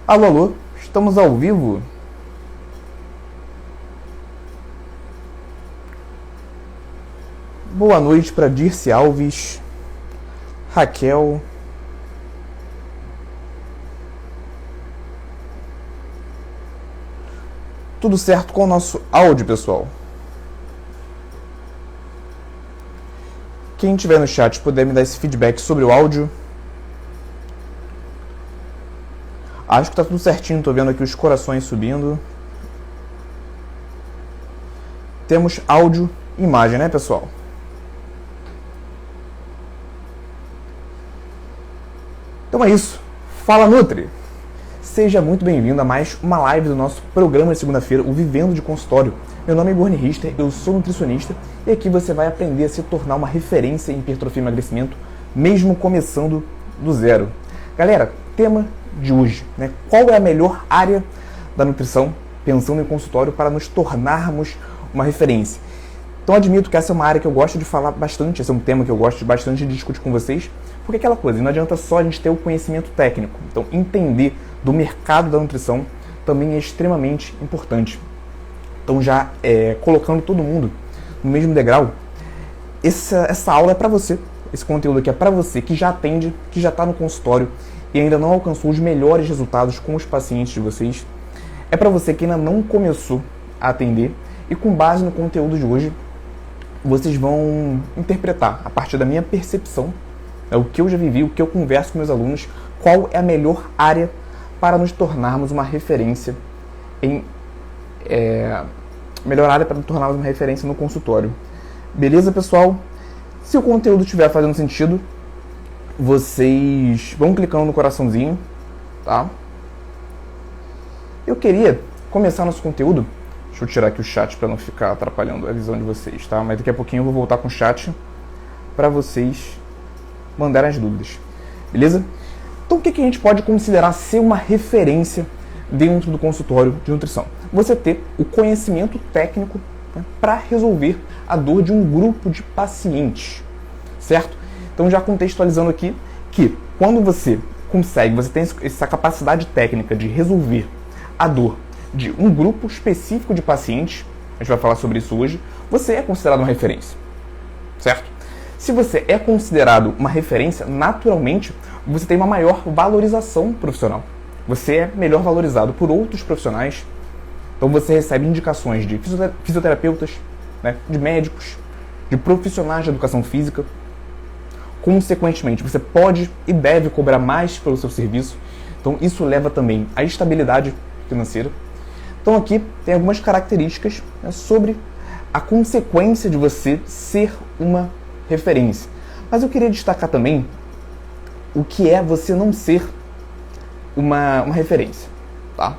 Alô, alô, estamos ao vivo? Boa noite para Dirce Alves, Raquel. Tudo certo com o nosso áudio, pessoal? Quem tiver no chat puder me dar esse feedback sobre o áudio. Acho que tá tudo certinho, tô vendo aqui os corações subindo. Temos áudio e imagem, né, pessoal? Então é isso. Fala, Nutri! Seja muito bem-vindo a mais uma live do nosso programa de segunda-feira, o Vivendo de Consultório. Meu nome é Igor Richter, eu sou nutricionista e aqui você vai aprender a se tornar uma referência em hipertrofia e emagrecimento, mesmo começando do zero. Galera, tema de hoje, né? Qual é a melhor área da nutrição, pensando em consultório, para nos tornarmos uma referência? Então admito que essa é uma área que eu gosto de falar bastante, esse é um tema que eu gosto bastante de discutir com vocês, porque é aquela coisa, não adianta só a gente ter o conhecimento técnico, então entender do mercado da nutrição também é extremamente importante. Então já colocando todo mundo no mesmo degrau, essa aula é para você, esse conteúdo aqui é para você que já atende, que já está no consultório e ainda não alcançou os melhores resultados com os pacientes de vocês. É para você que ainda não começou a atender e com base no conteúdo de hoje, vocês vão interpretar, a partir da minha percepção, o que eu já vivi, o que eu converso com meus alunos, qual é a melhor área para nos tornarmos uma referência no consultório. Beleza, pessoal? Se o conteúdo estiver fazendo sentido, vocês vão clicando no coraçãozinho, tá? Eu queria começar nosso conteúdo. Deixa eu tirar aqui o chat para não ficar atrapalhando a visão de vocês, tá? Mas daqui a pouquinho eu vou voltar com o chat para vocês mandarem as dúvidas. Beleza? Então o que a gente pode considerar ser uma referência dentro do consultório de nutrição? Você ter o conhecimento técnico, né, para resolver a dor de um grupo de pacientes, certo? Então já contextualizando aqui que quando você tem essa capacidade técnica de resolver a dor de um grupo específico de pacientes, a gente vai falar sobre isso hoje, você é considerado uma referência, certo? Se você é considerado uma referência, naturalmente você tem uma maior valorização profissional. Você é melhor valorizado por outros profissionais. Então você recebe indicações de fisioterapeutas, né, de médicos, de profissionais de educação física. Consequentemente, você pode e deve cobrar mais pelo seu serviço. Então isso leva também à estabilidade financeira. Então aqui tem algumas características, né, sobre a consequência de você ser uma referência. Mas eu queria destacar também o que é você não ser uma referência, tá?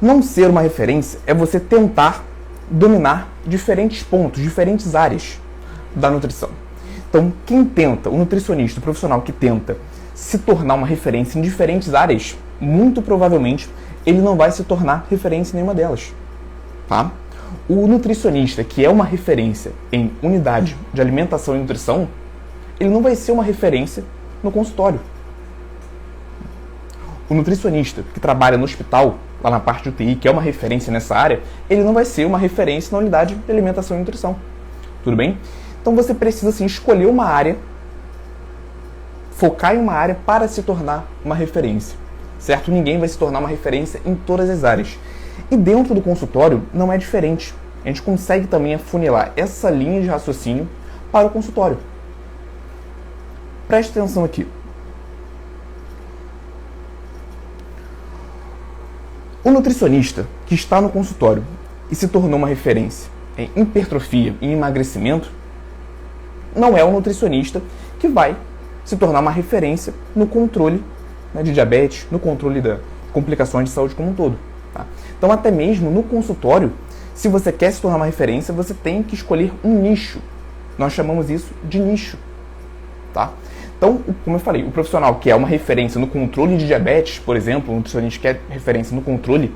Não ser uma referência é você tentar dominar diferentes pontos, diferentes áreas da nutrição. Então, o nutricionista, o profissional que tenta se tornar uma referência em diferentes áreas, muito provavelmente ele não vai se tornar referência em nenhuma delas, tá? O nutricionista que é uma referência em unidade de alimentação e nutrição, ele não vai ser uma referência no consultório. O nutricionista que trabalha no hospital, lá na parte de UTI, que é uma referência nessa área, ele não vai ser uma referência na unidade de alimentação e nutrição. Tudo bem? Então você precisa, sim, escolher uma área, focar em uma área para se tornar uma referência, certo? Ninguém vai se tornar uma referência em todas as áreas. E dentro do consultório não é diferente. A gente consegue também afunilar essa linha de raciocínio para o consultório. Preste atenção aqui. O nutricionista que está no consultório e se tornou uma referência em hipertrofia e emagrecimento não é o nutricionista que vai se tornar uma referência no controle, né, de diabetes, no controle das complicações de saúde como um todo. Tá? Então, até mesmo no consultório, se você quer se tornar uma referência, você tem que escolher um nicho. Nós chamamos isso de nicho. Tá? Então, como eu falei, o profissional que é uma referência no controle de diabetes, por exemplo, um nutricionista que é referência no controle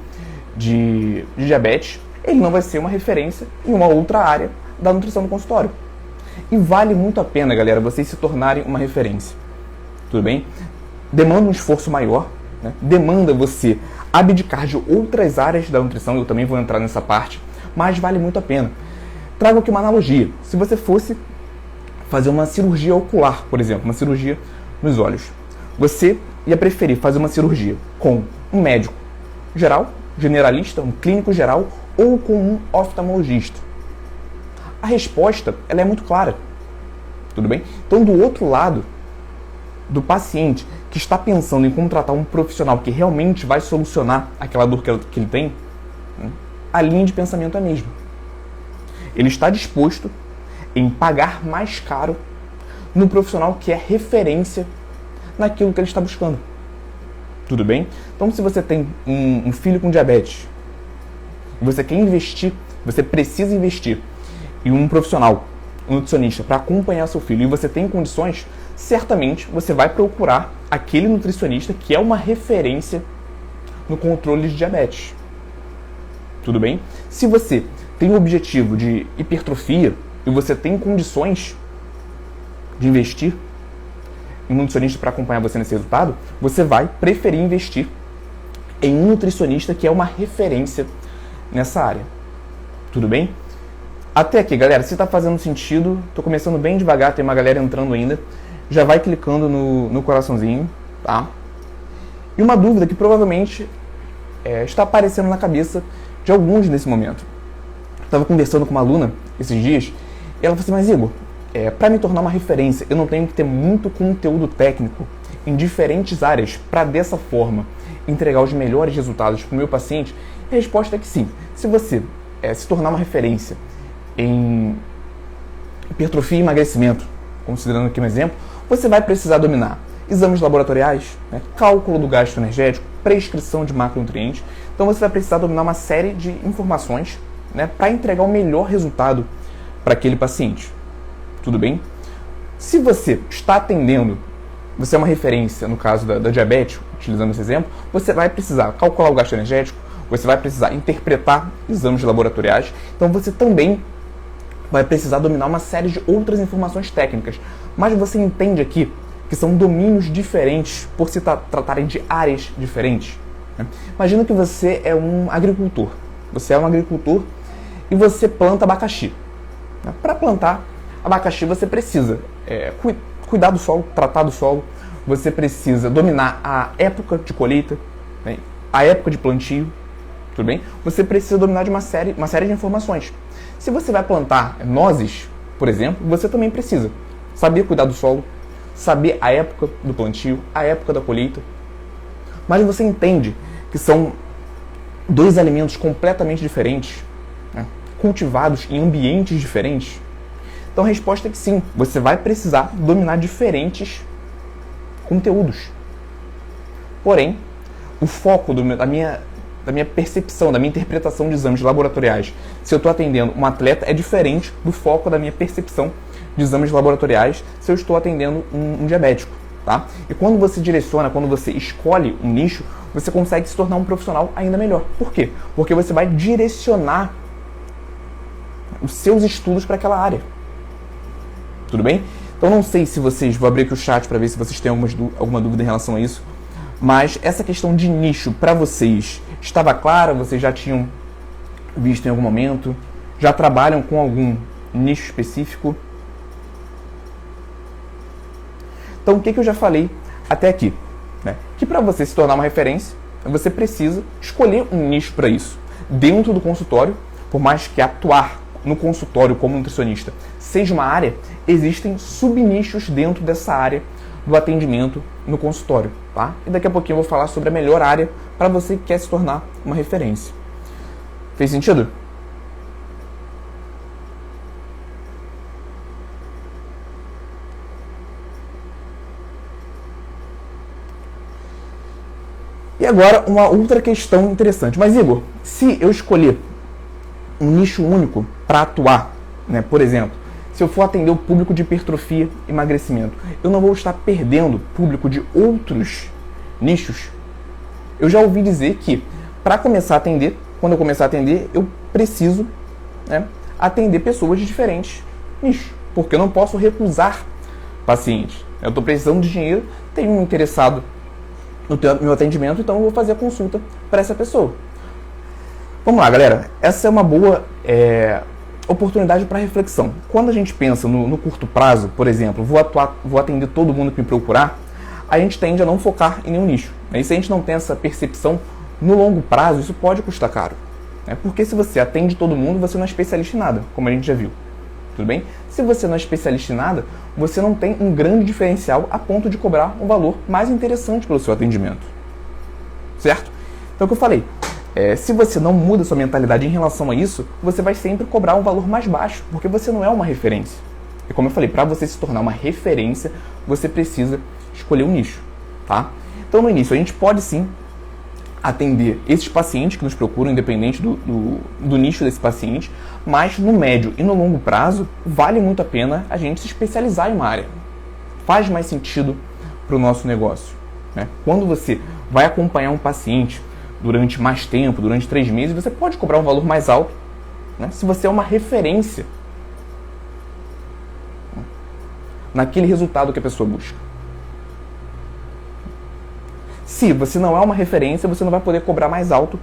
de diabetes, ele não vai ser uma referência em uma outra área da nutrição do consultório. E vale muito a pena, galera, vocês se tornarem uma referência. Tudo bem? demanda um esforço maior, né? Demanda você abdicar de outras áreas da nutrição, eu também vou entrar nessa parte, mas vale muito a pena. Trago aqui uma analogia. Se você fosse fazer uma cirurgia ocular, por exemplo, uma cirurgia nos olhos, você ia preferir fazer uma cirurgia com um médico geral, generalista, um clínico geral, ou com um oftalmologista? A resposta ela é muito clara. Tudo bem? Então, do outro lado, do paciente que está pensando em contratar um profissional que realmente vai solucionar aquela dor que ele tem, a linha de pensamento é a mesma. Ele está disposto em pagar mais caro no profissional que é referência naquilo que ele está buscando. Tudo bem? Então, se você tem um filho com diabetes, você quer investir, você precisa investir em um profissional, um nutricionista, para acompanhar seu filho, e você tem condições, certamente você vai procurar aquele nutricionista que é uma referência no controle de diabetes. Tudo bem? Se você tem o objetivo de hipertrofia e você tem condições de investir em um nutricionista para acompanhar você nesse resultado, você vai preferir investir em um nutricionista que é uma referência nessa área. Tudo bem? Até aqui, galera, se está fazendo sentido, estou começando bem devagar, tem uma galera entrando ainda, já vai clicando no coraçãozinho, tá? E uma dúvida que provavelmente está aparecendo na cabeça de alguns nesse momento. Estava conversando com uma aluna esses dias, e ela falou assim, mas Igor, para me tornar uma referência, eu não tenho que ter muito conteúdo técnico em diferentes áreas para dessa forma entregar os melhores resultados para o meu paciente? A resposta é que sim. Se você se tornar uma referência em hipertrofia e emagrecimento, considerando aqui um exemplo, você vai precisar dominar exames laboratoriais, né, cálculo do gasto energético, prescrição de macronutrientes. Então você vai precisar dominar uma série de informações, né, para entregar o melhor resultado para aquele paciente. Tudo bem? Se você está atendendo, você é uma referência no caso da diabetes, utilizando esse exemplo, você vai precisar calcular o gasto energético, você vai precisar interpretar exames laboratoriais, então você também vai precisar dominar uma série de outras informações técnicas. Mas você entende aqui que são domínios diferentes por se tratarem de áreas diferentes, né? Imagina que você é um agricultor. Você é um agricultor e você planta abacaxi. Para plantar abacaxi você precisa cuidar do solo, tratar do solo, você precisa dominar a época de colheita, né, a época de plantio, tudo bem? Você precisa dominar de uma série de informações. Se você vai plantar nozes, por exemplo, você também precisa saber cuidar do solo, saber a época do plantio, a época da colheita. Mas você entende que são dois alimentos completamente diferentes, né, cultivados em ambientes diferentes? Então a resposta é que sim, você vai precisar dominar diferentes conteúdos. Porém, o foco da minha percepção, da minha interpretação de exames laboratoriais, se eu estou atendendo um atleta, é diferente do foco da minha percepção de exames laboratoriais se eu estou atendendo um diabético, tá? E quando você direciona, quando você escolhe um nicho, você consegue se tornar um profissional ainda melhor. Por quê? Porque você vai direcionar os seus estudos para aquela área. Tudo bem? Então não sei se vocês... Vou abrir aqui o chat para ver se vocês têm alguma dúvida em relação a isso. Mas essa questão de nicho para vocês estava clara? Vocês já tinham visto em algum momento? Já trabalham com algum nicho específico? Então o que eu já falei até aqui? Né? Que para você se tornar uma referência, você precisa escolher um nicho para isso. Dentro do consultório, por mais que atuar no consultório como nutricionista seja uma área, existem subnichos dentro dessa área do atendimento no consultório, tá? E daqui a pouquinho eu vou falar sobre a melhor área para você que quer se tornar uma referência. Fez sentido? E agora uma outra questão interessante. Mas Igor, se eu escolher um nicho único para atuar, né, por exemplo, se eu for atender o público de hipertrofia e emagrecimento, eu não vou estar perdendo público de outros nichos? Eu já ouvi dizer que para começar a atender, quando eu começar a atender, eu preciso, né, atender pessoas de diferentes nichos, porque eu não posso recusar pacientes. Eu estou precisando de dinheiro, tem um interessado no meu atendimento, então eu vou fazer a consulta para essa pessoa. Vamos lá, galera. Essa é uma boa oportunidade para reflexão. Quando a gente pensa no curto prazo, por exemplo, vou atender todo mundo que me procurar, a gente tende a não focar em nenhum nicho. E se a gente não tem essa percepção, no longo prazo, isso pode custar caro. Porque se você atende todo mundo, você não é especialista em nada, como a gente já viu. Tudo bem? Se você não é especialista em nada, você não tem um grande diferencial a ponto de cobrar um valor mais interessante pelo seu atendimento. Certo? Então, o que eu falei, se você não muda sua mentalidade em relação a isso, você vai sempre cobrar um valor mais baixo, porque você não é uma referência. E como eu falei, para você se tornar uma referência, você precisa escolher um nicho. Tá? Então, no início, a gente pode sim atender esses pacientes que nos procuram, independente do nicho desse paciente, mas no médio e no longo prazo, vale muito a pena a gente se especializar em uma área. Faz mais sentido para o nosso negócio. Quando você vai acompanhar um paciente durante mais tempo, durante 3 meses, você pode cobrar um valor mais alto, se você é uma referência naquele resultado que a pessoa busca. Se você não é uma referência, você não vai poder cobrar mais alto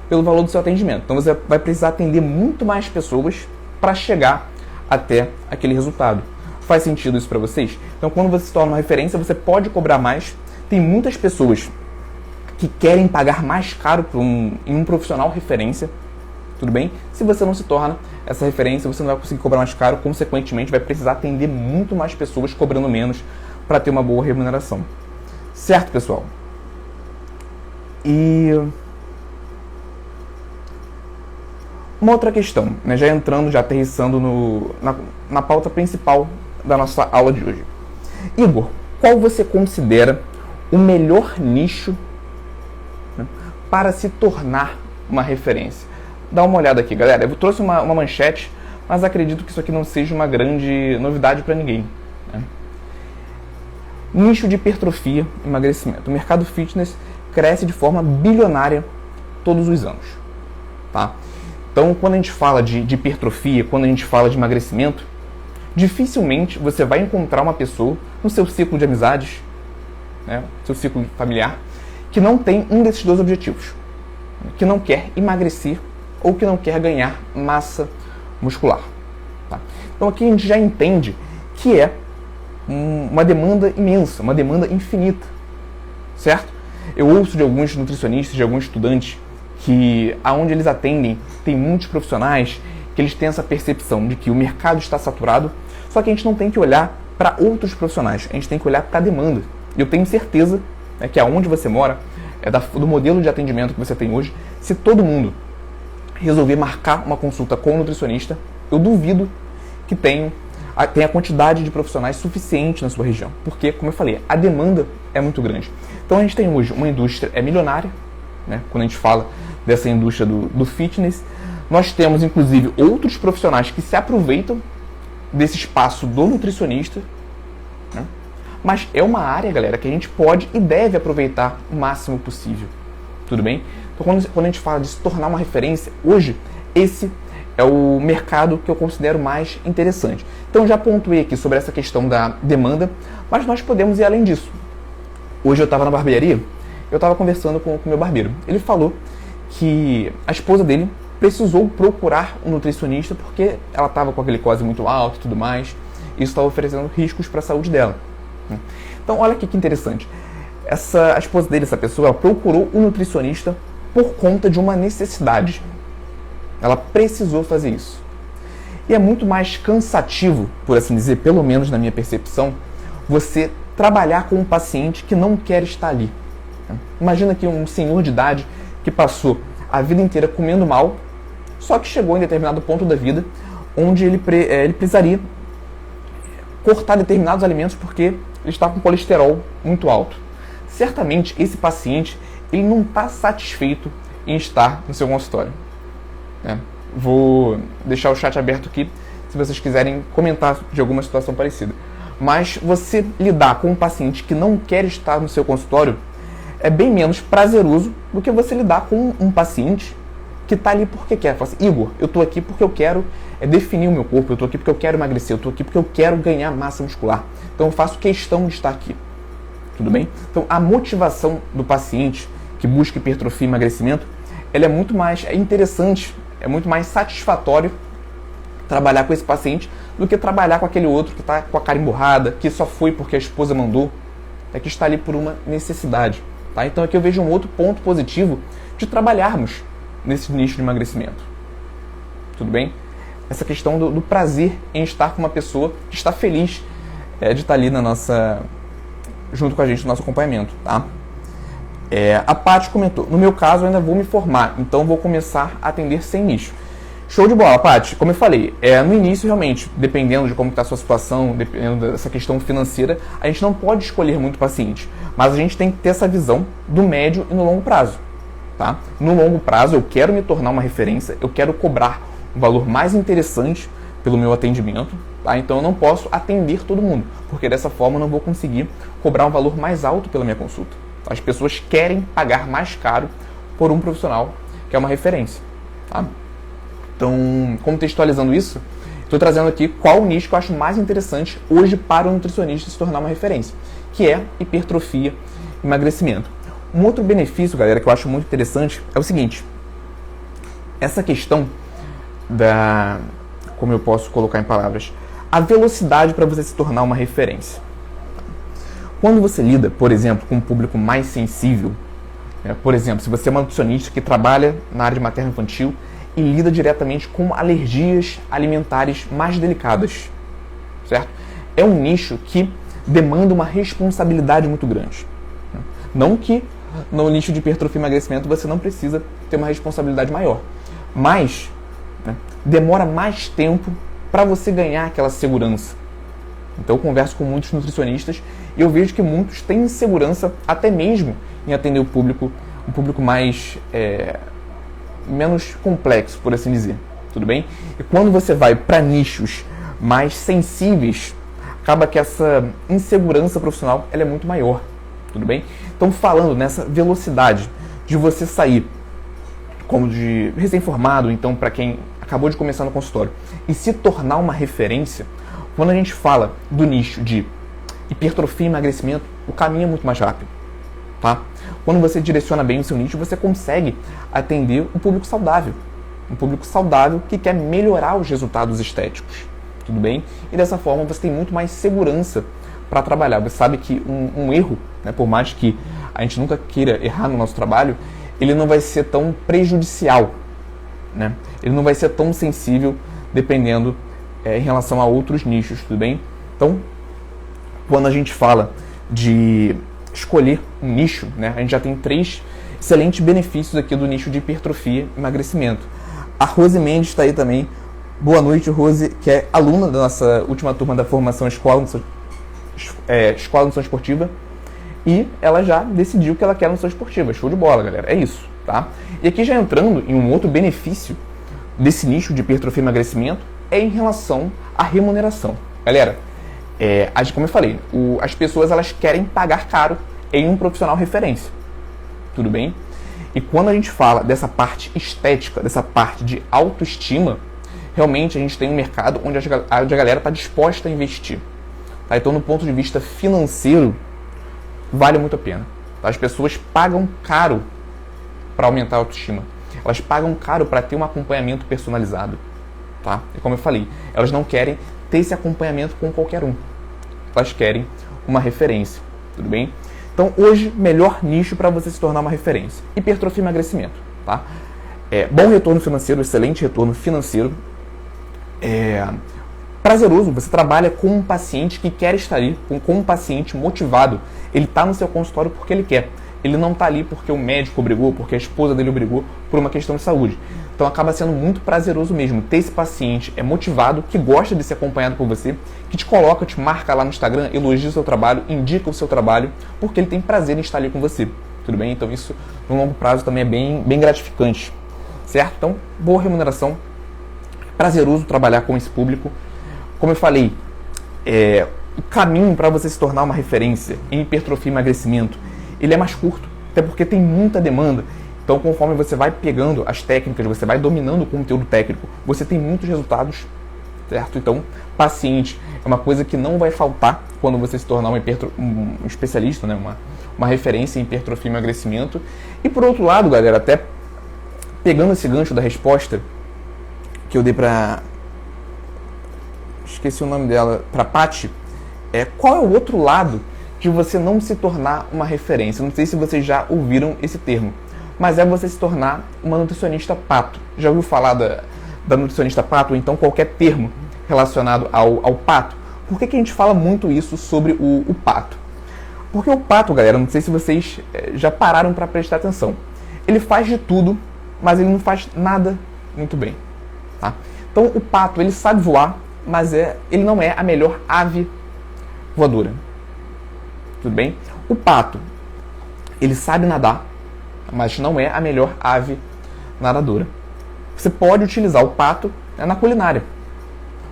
pelo valor do seu atendimento. Então você vai precisar atender muito mais pessoas para chegar até aquele resultado. Faz sentido isso para vocês? Então quando você se torna uma referência, você pode cobrar mais. Tem muitas pessoas que querem pagar mais caro em um profissional referência. Tudo bem? Se você não se torna essa referência, você não vai conseguir cobrar mais caro. Consequentemente, vai precisar atender muito mais pessoas cobrando menos para ter uma boa remuneração. Certo, pessoal? E uma outra questão, já entrando, já aterrissando na pauta principal da nossa aula de hoje. Igor, qual você considera o melhor nicho para se tornar uma referência? Dá uma olhada aqui, galera. Eu trouxe uma manchete, mas acredito que isso aqui não seja uma grande novidade para ninguém. Nicho de hipertrofia e emagrecimento. O mercado fitness cresce de forma bilionária todos os anos. Tá? Então, quando a gente fala de hipertrofia, quando a gente fala de emagrecimento, dificilmente você vai encontrar uma pessoa no seu ciclo de amizades, seu ciclo familiar, que não tem um desses dois objetivos. Que não quer emagrecer ou que não quer ganhar massa muscular. Tá? Então, aqui a gente já entende que é uma demanda imensa, uma demanda infinita. Certo? Eu ouço de alguns nutricionistas, de alguns estudantes, que aonde eles atendem tem muitos profissionais que eles têm essa percepção de que o mercado está saturado, só que a gente não tem que olhar para outros profissionais, a gente tem que olhar para a demanda. E eu tenho certeza que aonde você mora, do modelo de atendimento que você tem hoje, se todo mundo resolver marcar uma consulta com um nutricionista, eu duvido que tenha a quantidade de profissionais suficiente na sua região. Porque, como eu falei, a demanda é muito grande. Então a gente tem hoje uma indústria milionária, quando a gente fala dessa indústria do fitness. Nós temos, inclusive, outros profissionais que se aproveitam desse espaço do nutricionista. Mas é uma área, galera, que a gente pode e deve aproveitar o máximo possível. Tudo bem? Então quando a gente fala de se tornar uma referência, hoje, esse é o mercado que eu considero mais interessante. Então já pontuei aqui sobre essa questão da demanda, mas nós podemos ir além disso. Hoje eu estava na barbearia, eu estava conversando com o meu barbeiro. Ele falou que a esposa dele precisou procurar um nutricionista porque ela estava com a glicose muito alta e tudo mais. Isso estava oferecendo riscos para a saúde dela. Então olha aqui que interessante. A esposa dele, essa pessoa, ela procurou um nutricionista por conta de uma necessidade. Ela precisou fazer isso. E é muito mais cansativo, por assim dizer, pelo menos na minha percepção, você trabalhar com um paciente que não quer estar ali. Imagina que um senhor de idade que passou a vida inteira comendo mal, só que chegou em determinado ponto da vida onde ele precisaria cortar determinados alimentos porque ele está com colesterol muito alto. Certamente esse paciente ele não está satisfeito em estar no seu consultório. Vou deixar o chat aberto aqui se vocês quiserem comentar de alguma situação parecida. Mas você lidar com um paciente que não quer estar no seu consultório é bem menos prazeroso do que você lidar com um paciente que está ali porque quer. Fala assim, Igor, eu estou aqui porque eu quero definir o meu corpo, eu estou aqui porque eu quero emagrecer, eu estou aqui porque eu quero ganhar massa muscular. Então eu faço questão de estar aqui. tudo bem? Então, a motivação do paciente que busca hipertrofia e emagrecimento, ela é muito mais interessante, é muito mais satisfatório trabalhar com esse paciente do que trabalhar com aquele outro que está com a cara emburrada, que só foi porque a esposa mandou, que está ali por uma necessidade. Tá? Então aqui eu vejo um outro ponto positivo de trabalharmos nesse nicho de emagrecimento. Tudo bem? Essa questão do prazer em estar com uma pessoa que está feliz de estar ali junto com a gente no nosso acompanhamento. Tá? A Paty comentou, no meu caso eu ainda vou me formar, então vou começar a atender sem nicho. Show de bola, Paty. Como eu falei, no início realmente, dependendo de como está a sua situação, dependendo dessa questão financeira, a gente não pode escolher muito paciente, mas a gente tem que ter essa visão do médio e no longo prazo. Tá? No longo prazo eu quero me tornar uma referência, eu quero cobrar um valor mais interessante pelo meu atendimento, tá? Então eu não posso atender todo mundo, porque dessa forma eu não vou conseguir cobrar um valor mais alto pela minha consulta. As pessoas querem pagar mais caro por um profissional que é uma referência. Tá? Então, contextualizando isso, estou trazendo aqui qual o nicho que eu acho mais interessante hoje para o nutricionista se tornar uma referência, que é hipertrofia e emagrecimento. Um outro benefício, galera, que eu acho muito interessante é o seguinte: essa questão como eu posso colocar em palavras, a velocidade para você se tornar uma referência. Quando você lida, por exemplo, com um público mais sensível, por exemplo, se você é uma nutricionista que trabalha na área de materno-infantil e lida diretamente com alergias alimentares mais delicadas, certo? É um nicho que demanda uma responsabilidade muito grande. Não que no nicho de hipertrofia e emagrecimento você não precisa ter uma responsabilidade maior, mas demora mais tempo para você ganhar aquela segurança. Então eu converso com muitos nutricionistas e eu vejo que muitos têm insegurança até mesmo em atender um público mais menos complexo, por assim dizer, tudo bem? E quando você vai para nichos mais sensíveis, acaba que essa insegurança profissional ela é muito maior, tudo bem? Então falando nessa velocidade de você sair como de recém-formado, então para quem acabou de começar no consultório, e se tornar uma referência, quando a gente fala do nicho de hipertrofia e emagrecimento, o caminho é muito mais rápido. Tá? Quando você direciona bem o seu nicho, você consegue atender um público saudável. Um público saudável que quer melhorar os resultados estéticos. Tudo bem? E dessa forma você tem muito mais segurança para trabalhar. Você sabe que um erro, por mais que a gente nunca queira errar no nosso trabalho, ele não vai ser tão prejudicial. Ele não vai ser tão sensível dependendo em relação a outros nichos. Tudo bem? Então, quando a gente fala de escolher um nicho, a gente já tem 3 excelentes benefícios aqui do nicho de hipertrofia e emagrecimento. A Rose Mendes está aí também. Boa noite, Rose, que é aluna da nossa última turma da formação Escola Nutrição Esportiva, e ela já decidiu que ela quer nutrição esportiva. Show de bola, galera. É isso, tá? E aqui já entrando em um outro benefício desse nicho de hipertrofia e emagrecimento é em relação à remuneração. Galera, como eu falei, as pessoas elas querem pagar caro em um profissional referência. Tudo bem? E quando a gente fala dessa parte estética, dessa parte de autoestima, realmente a gente tem um mercado onde a galera está disposta a investir. Tá? Então, no ponto de vista financeiro, vale muito a pena. Tá? As pessoas pagam caro para aumentar a autoestima. Elas pagam caro para ter um acompanhamento personalizado. Tá? E como eu falei, elas não querem ter esse acompanhamento com qualquer um. Elas querem uma referência, tudo bem? Então, hoje, melhor nicho para você se tornar uma referência. Hipertrofia e emagrecimento, tá? Bom retorno financeiro, excelente retorno financeiro. Prazeroso, você trabalha com um paciente que quer estar ali, com um paciente motivado. Ele está no seu consultório porque ele quer. Ele não está ali porque o médico obrigou, porque a esposa dele obrigou, por uma questão de saúde. Então acaba sendo muito prazeroso mesmo ter esse paciente motivado, que gosta de ser acompanhado por você, que te coloca, te marca lá no Instagram, elogia o seu trabalho, indica o seu trabalho, porque ele tem prazer em estar ali com você. Tudo bem? Então isso, no longo prazo, também é bem gratificante. Certo? Então, boa remuneração, prazeroso trabalhar com esse público. Como eu falei, o caminho para você se tornar uma referência em hipertrofia e emagrecimento, ele é mais curto, até porque tem muita demanda. Então, conforme você vai pegando as técnicas, você vai dominando o conteúdo técnico, você tem muitos resultados certo? Então, paciente é uma coisa que não vai faltar quando você se tornar um especialista, né? Uma referência em hipertrofia e emagrecimento. E por outro lado, galera, até pegando esse gancho da resposta que eu dei pra... esqueci o nome dela, pra Paty, qual é o outro lado de você não se tornar uma referência? Não sei se vocês já ouviram esse termo, mas é você se tornar uma nutricionista pato. Já ouviu falar da nutricionista pato, ou então qualquer termo relacionado ao pato? Por que a gente fala muito isso sobre o pato? Porque o pato, galera, não sei se vocês já pararam para prestar atenção, ele faz de tudo, mas ele não faz nada muito bem, tá? Então o pato, ele sabe voar, mas ele não é a melhor ave voadora. Tudo bem? O pato, ele sabe nadar, mas não é a melhor ave nadadora. Você pode utilizar o pato na culinária,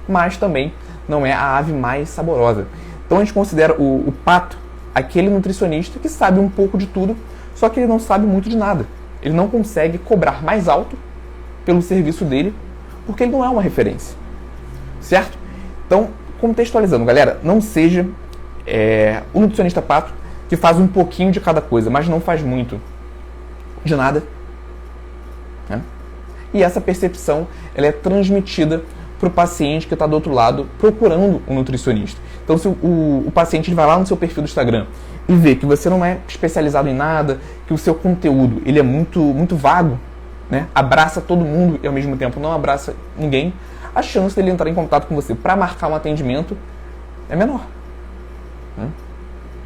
mas também não é a ave mais saborosa. Então a gente considera o pato aquele nutricionista que sabe um pouco de tudo, só que ele não sabe muito de nada. Ele não consegue cobrar mais alto pelo serviço dele, porque ele não é uma referência. Certo? Então, contextualizando, galera, não seja o nutricionista pato que faz um pouquinho de cada coisa, mas não faz muito de nada. Né? E essa percepção ela é transmitida para o paciente que está do outro lado procurando um nutricionista. Então, se o paciente ele vai lá no seu perfil do Instagram e vê que você não é especializado em nada, que o seu conteúdo ele é muito vago, né? Abraça todo mundo e ao mesmo tempo não abraça ninguém, a chance dele entrar em contato com você para marcar um atendimento é menor.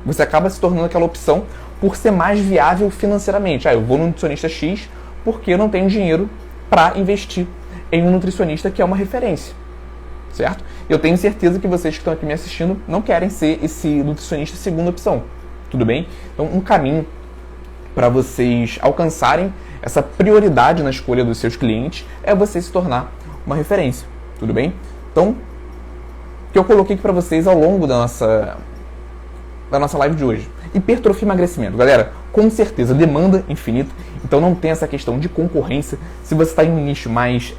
Você acaba se tornando aquela opção por ser mais viável financeiramente. Eu vou no nutricionista X porque eu não tenho dinheiro para investir em um nutricionista que é uma referência, certo? Eu tenho certeza que vocês que estão aqui me assistindo não querem ser esse nutricionista segunda opção, tudo bem? Então, um caminho para vocês alcançarem essa prioridade na escolha dos seus clientes é você se tornar uma referência, tudo bem? Então, o que eu coloquei aqui para vocês ao longo da nossa live de hoje. Hipertrofia e emagrecimento. Galera, com certeza, demanda infinita, então não tem essa questão de concorrência. Se você está em um nicho mais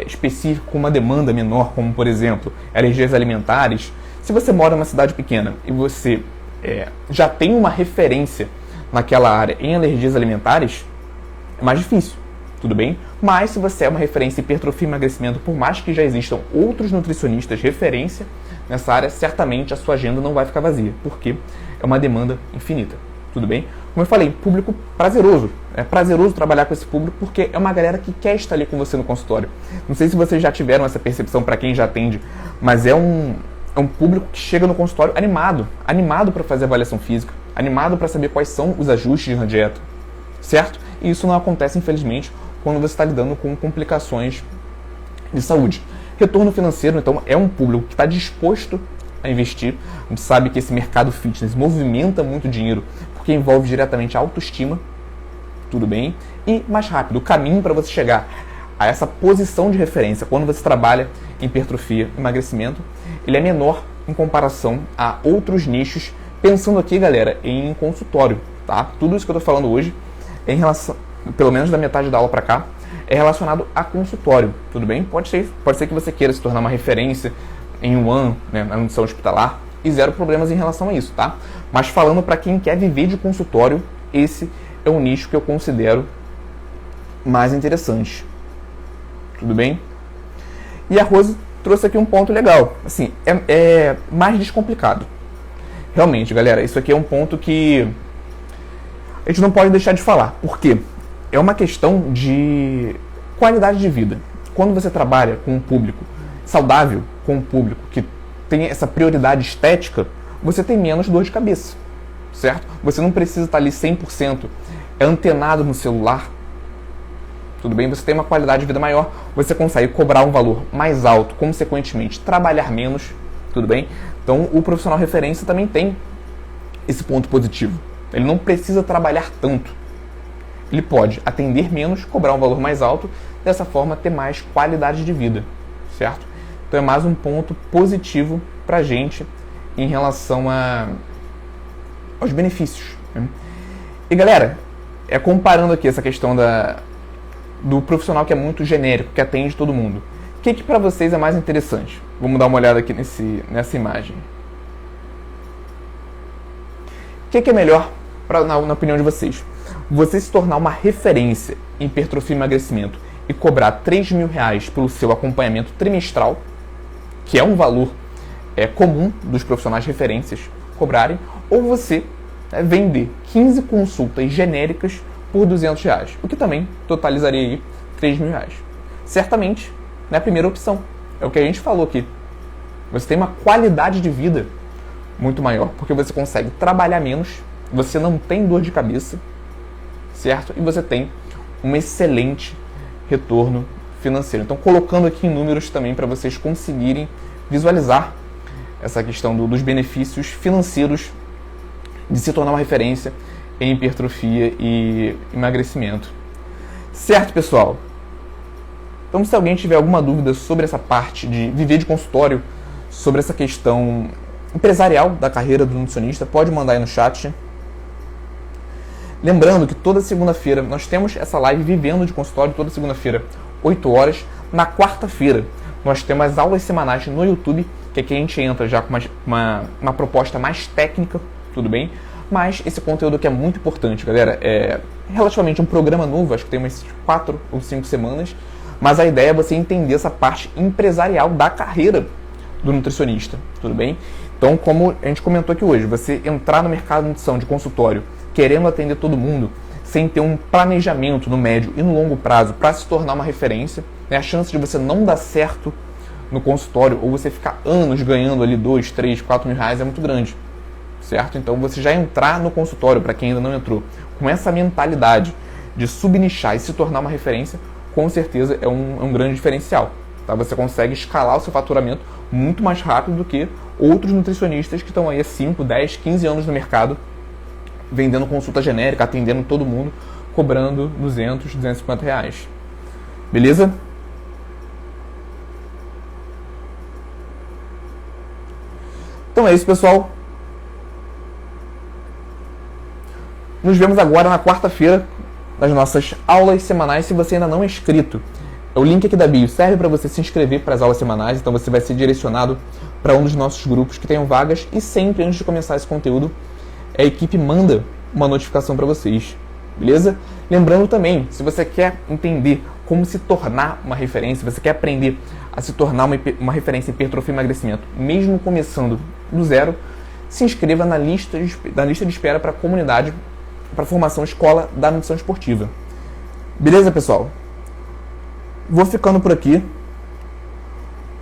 específico, com uma demanda menor, como por exemplo, alergias alimentares, se você mora em uma cidade pequena e você já tem uma referência naquela área em alergias alimentares, é mais difícil, tudo bem? Mas se você é uma referência em hipertrofia e emagrecimento, por mais que já existam outros nutricionistas referência nessa área, certamente a sua agenda não vai ficar vazia, porque é uma demanda infinita, tudo bem? Como eu falei, público prazeroso. É prazeroso trabalhar com esse público porque é uma galera que quer estar ali com você no consultório. Não sei se vocês já tiveram essa percepção para quem já atende, mas é um público que chega no consultório animado para fazer avaliação física, animado para saber quais são os ajustes na dieta, certo? E isso não acontece, infelizmente, quando você está lidando com complicações de saúde. Retorno financeiro, então, é um público que está disposto a investir. A gente sabe que esse mercado fitness movimenta muito dinheiro, porque envolve diretamente a autoestima, tudo bem? E mais rápido, o caminho para você chegar a essa posição de referência, quando você trabalha em hipertrofia e emagrecimento, ele é menor em comparação a outros nichos, pensando aqui, galera, em consultório, tá? Tudo isso que eu estou falando hoje, em relação, pelo menos da metade da aula para cá, é relacionado a consultório, tudo bem? Pode ser que você queira se tornar uma referência em um ano, né, na nutrição hospitalar, e zero problemas em relação a isso, tá? Mas falando para quem quer viver de consultório, esse é um nicho que eu considero mais interessante, tudo bem? E a Rose trouxe aqui um ponto legal, assim, é mais descomplicado. Realmente, galera, isso aqui é um ponto que a gente não pode deixar de falar, porque é uma questão de qualidade de vida. Quando você trabalha com um público saudável, com um público que tem essa prioridade estética, você tem menos dor de cabeça, certo? Você não precisa estar ali 100% antenado no celular, tudo bem? Você tem uma qualidade de vida maior, você consegue cobrar um valor mais alto, consequentemente trabalhar menos, tudo bem? Então o profissional referência também tem esse ponto positivo. Ele não precisa trabalhar tanto. Ele pode atender menos, cobrar um valor mais alto, dessa forma ter mais qualidade de vida, certo? Então é mais um ponto positivo para a gente em relação aos benefícios, né? E galera, comparando aqui essa questão do profissional que é muito genérico, que atende todo mundo. que para vocês é mais interessante? Vamos dar uma olhada aqui nessa imagem. O que é melhor, na opinião de vocês? Você se tornar uma referência em hipertrofia e emagrecimento e cobrar R$3.000 pelo seu acompanhamento trimestral, que é um valor comum dos profissionais referências cobrarem, ou você vender 15 consultas genéricas por R$200, o que também totalizaria aí R$3.000. Certamente, é a primeira opção. É o que a gente falou aqui. Você tem uma qualidade de vida muito maior, porque você consegue trabalhar menos, você não tem dor de cabeça, certo? E você tem um excelente retorno financeiro. Então, colocando aqui em números também para vocês conseguirem visualizar essa questão dos benefícios financeiros de se tornar uma referência em hipertrofia e emagrecimento. Certo, pessoal? Então, se alguém tiver alguma dúvida sobre essa parte de viver de consultório, sobre essa questão empresarial da carreira do nutricionista, pode mandar aí no chat. Lembrando que toda segunda-feira nós temos essa live Vivendo de Consultório, toda segunda-feira, 8 horas. Na quarta-feira, nós temos as aulas semanais no YouTube, que aqui a gente entra já com uma proposta mais técnica, tudo bem? Mas esse conteúdo aqui é muito importante, galera. É relativamente um programa novo, acho que tem umas 4 ou 5 semanas, mas a ideia é você entender essa parte empresarial da carreira do nutricionista, tudo bem? Então, como a gente comentou aqui hoje, você entrar no mercado de nutrição de consultório querendo atender todo mundo, sem ter um planejamento no médio e no longo prazo para se tornar uma referência, a chance de você não dar certo no consultório ou você ficar anos ganhando ali 2, 3, 4 mil reais é muito grande, certo? Então, você já entrar no consultório, para quem ainda não entrou, com essa mentalidade de subnichar e se tornar uma referência, com certeza é um grande diferencial. Tá? Você consegue escalar o seu faturamento muito mais rápido do que outros nutricionistas que estão aí há 5, 10, 15 anos no mercado, vendendo consulta genérica, atendendo todo mundo, cobrando 200, 250 reais. Beleza? Então é isso, pessoal. Nos vemos agora na quarta-feira nas nossas aulas semanais. Se você ainda não é inscrito, o link aqui da bio serve para você se inscrever para as aulas semanais, então você vai ser direcionado para um dos nossos grupos que tenham vagas e sempre antes de começar esse conteúdo, a equipe manda uma notificação para vocês, beleza? Lembrando também, se você quer entender como se tornar uma referência, você quer aprender a se tornar uma referência em hipertrofia e emagrecimento, mesmo começando do zero, se inscreva na lista de espera para a comunidade, para a formação Escola da Nutrição Esportiva. Beleza, pessoal? Vou ficando por aqui.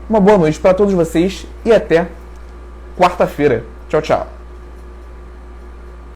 Uma boa noite para todos vocês e até quarta-feira. Tchau, tchau.